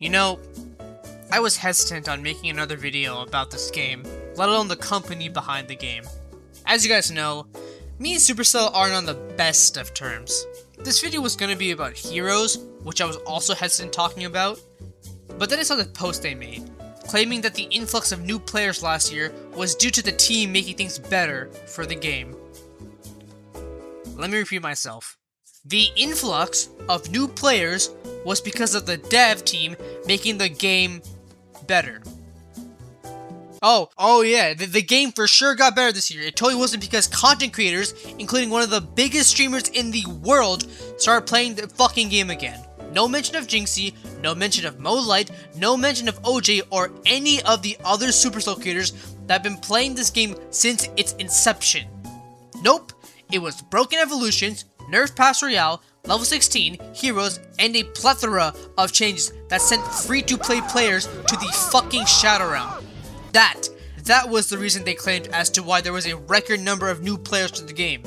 You know, I was hesitant on making another video about this game, let alone the company behind the game. As you guys know, me and Supercell aren't on the best of terms. This video was going to be about Heroes, which I was also hesitant talking about, but then I saw the post they made, claiming that the influx of new players last year was due to the team making things better for the game. Let me repeat myself. The influx of new players was because of the dev team making the game better. Oh yeah, the game for sure got better this year. It totally wasn't because content creators, including one of the biggest streamers in the world, started playing the fucking game again. No mention of Jinxie, no mention of Mo-Light, no mention of OJ or any of the other Supercell creators that have been playing this game since its inception. Nope, it was Broken Evolutions, Nerf Pass Royale, Level 16, Heroes, and a plethora of changes that sent free-to-play players to the fucking Shadow Realm. That was the reason they claimed as to why there was a record number of new players to the game.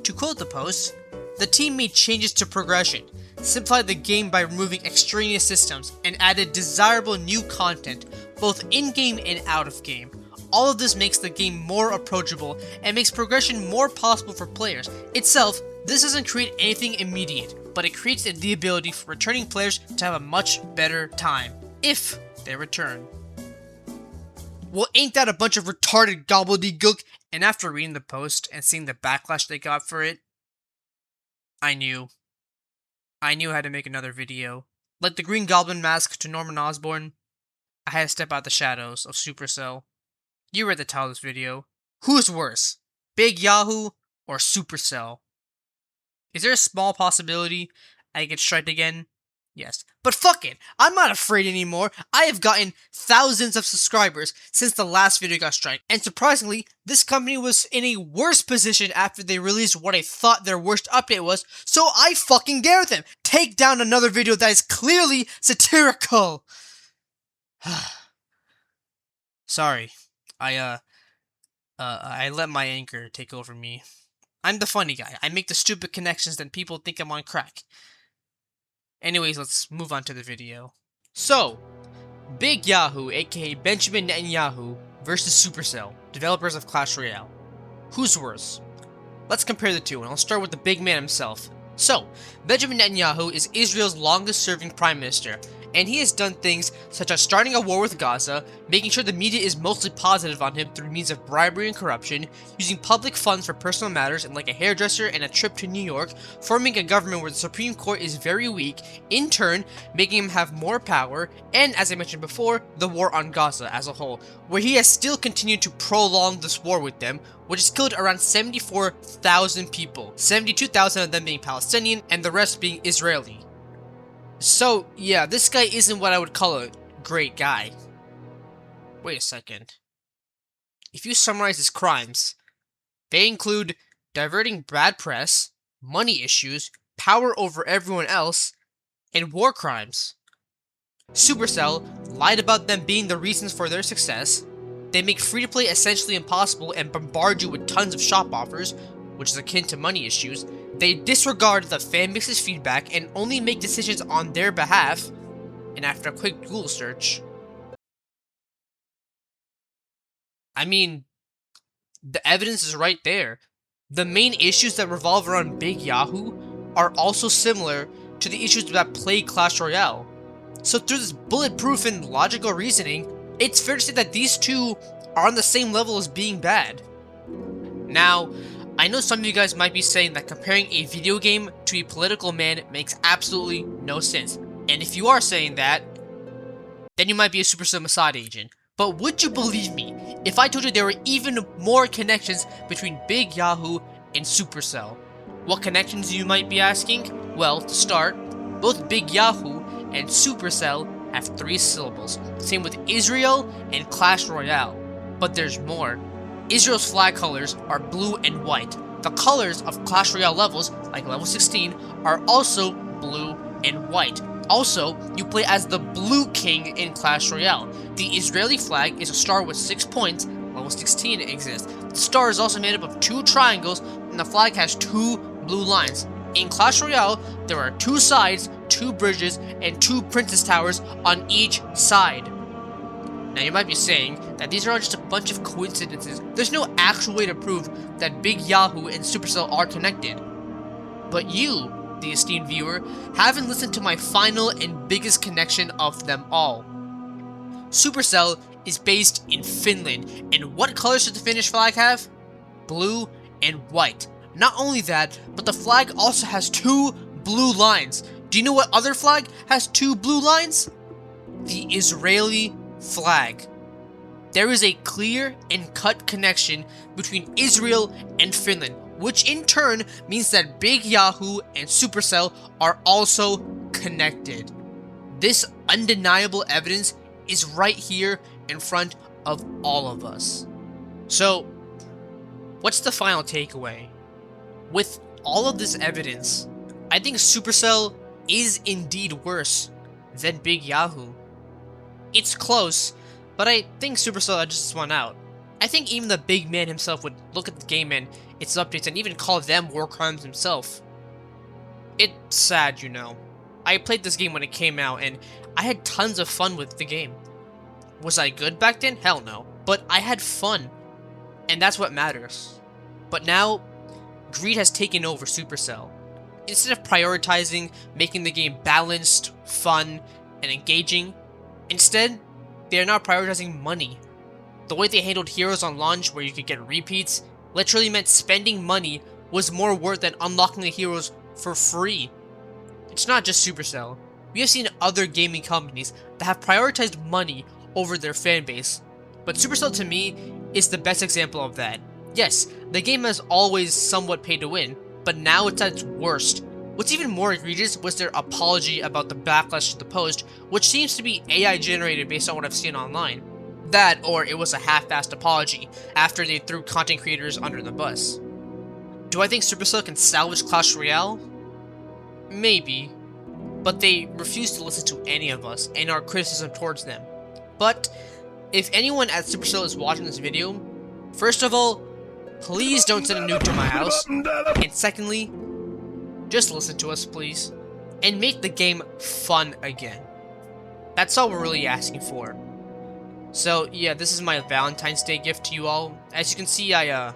To quote the post, the team made changes to progression, simplified the game by removing extraneous systems, and added desirable new content, both in-game and out-of-game. All of this makes the game more approachable and makes progression more possible for players. Itself, this doesn't create anything immediate, but it creates the ability for returning players to have a much better time, if they return. Well, ain't that a bunch of retarded gobbledygook? And after reading the post and seeing the backlash they got for it, I knew I had to make another video. Like the Green Goblin mask to Norman Osborn, I had to step out the shadows of Supercell. You read the title of this video. Who's worse, Big Yahu or Supercell? Is there a small possibility I get striked again? Yes. But fuck it, I'm not afraid anymore. I have gotten thousands of subscribers since the last video got striked. And surprisingly, this company was in a worse position after they released what I thought their worst update was, so I fucking dare them. Take down another video that is clearly satirical. Sorry. I let my anger take over me. I'm the funny guy. I make the stupid connections that people think I'm on crack. Anyways, let's move on to the video. So, Big Yahu, aka Benjamin Netanyahu, versus Supercell, developers of Clash Royale. Who's worse? Let's compare the two, and I'll start with the big man himself. So, Benjamin Netanyahu is Israel's longest-serving prime minister, and he has done things such as starting a war with Gaza, making sure the media is mostly positive on him through means of bribery and corruption, using public funds for personal matters and like a hairdresser and a trip to New York, forming a government where the Supreme Court is very weak, in turn making him have more power, and as I mentioned before, the war on Gaza as a whole, where he has still continued to prolong this war with them, which has killed around 74,000 people, 72,000 of them being Palestinian and the rest being Israeli. So, yeah, this guy isn't what I would call a great guy. Wait a second. If you summarize his crimes, they include diverting bad press, money issues, power over everyone else, and war crimes. Supercell lied about them being the reasons for their success. They make free-to-play essentially impossible and bombard you with tons of shop offers, which is akin to money issues. They disregard the fanbase's feedback and only make decisions on their behalf, and after a quick Google search, I mean, the evidence is right there. The main issues that revolve around Big Yahu are also similar to the issues that plague Clash Royale. So through this bulletproof and logical reasoning, it's fair to say that these two are on the same level as being bad. Now, I know some of you guys might be saying that comparing a video game to a political man makes absolutely no sense. And if you are saying that, then you might be a Supercell Mossad agent. But would you believe me if I told you there were even more connections between Big Yahu and Supercell? What connections you might be asking? Well, to start, both Big Yahu and Supercell have 3 syllables. Same with Israel and Clash Royale. But there's more. Israel's flag colors are blue and white. The colors of Clash Royale levels, like level 16, are also blue and white. Also, you play as the Blue King in Clash Royale. The Israeli flag is a star with 6 points, level 16 exists. The star is also made up of 2 triangles, and the flag has 2 blue lines. In Clash Royale, there are 2 sides 2 bridges and 2 princess towers on each side. Now you might be saying that these are all just a bunch of coincidences. There's no actual way to prove that Big Yahu and Supercell are connected. But you, the esteemed viewer, haven't listened to my final and biggest connection of them all. Supercell is based in Finland, and what colors does the Finnish flag have? Blue and white. Not only that, but the flag also has 2 blue lines. Do you know what other flag has 2 blue lines? The Israeli flag. There is a clear and cut connection between Israel and Finland, which in turn means that Big Yahu and Supercell are also connected. This undeniable evidence is right here in front of all of us. So, what's the final takeaway? With all of this evidence, I think Supercell is indeed worse than Big Yahu. It's close, but I think Supercell edges this one out. I think even the big man himself would look at the game and its updates and even call them war crimes himself. It's sad, you know. I played this game when it came out and I had tons of fun with the game. Was I good back then? Hell no. But I had fun, and that's what matters. But now, greed has taken over Supercell. Instead of prioritizing making the game balanced, fun, and engaging, instead, they are now prioritizing money. The way they handled Heroes on launch, where you could get repeats, literally meant spending money was more worth than unlocking the heroes for free. It's not just Supercell. We have seen other gaming companies that have prioritized money over their fanbase, but Supercell to me is the best example of that. Yes, the game has always somewhat paid to win, but now it's at its worst. What's even more egregious was their apology about the backlash to the post, which seems to be AI generated based on what I've seen online. That, or it was a half-assed apology, after they threw content creators under the bus. Do I think Supercell can salvage Clash Royale? Maybe, but they refuse to listen to any of us and our criticism towards them. But, if anyone at Supercell is watching this video, first of all, please don't send a nuke to my house, and secondly, just listen to us please, and make the game fun again. That's all we're really asking for. So yeah, this is my Valentine's Day gift to you all. As you can see, I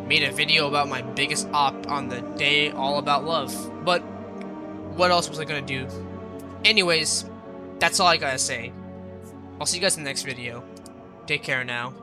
made a video about my biggest op on the day all about love, but what else was I gonna do? Anyways, that's all I gotta say. I'll see you guys in the next video. Take care now.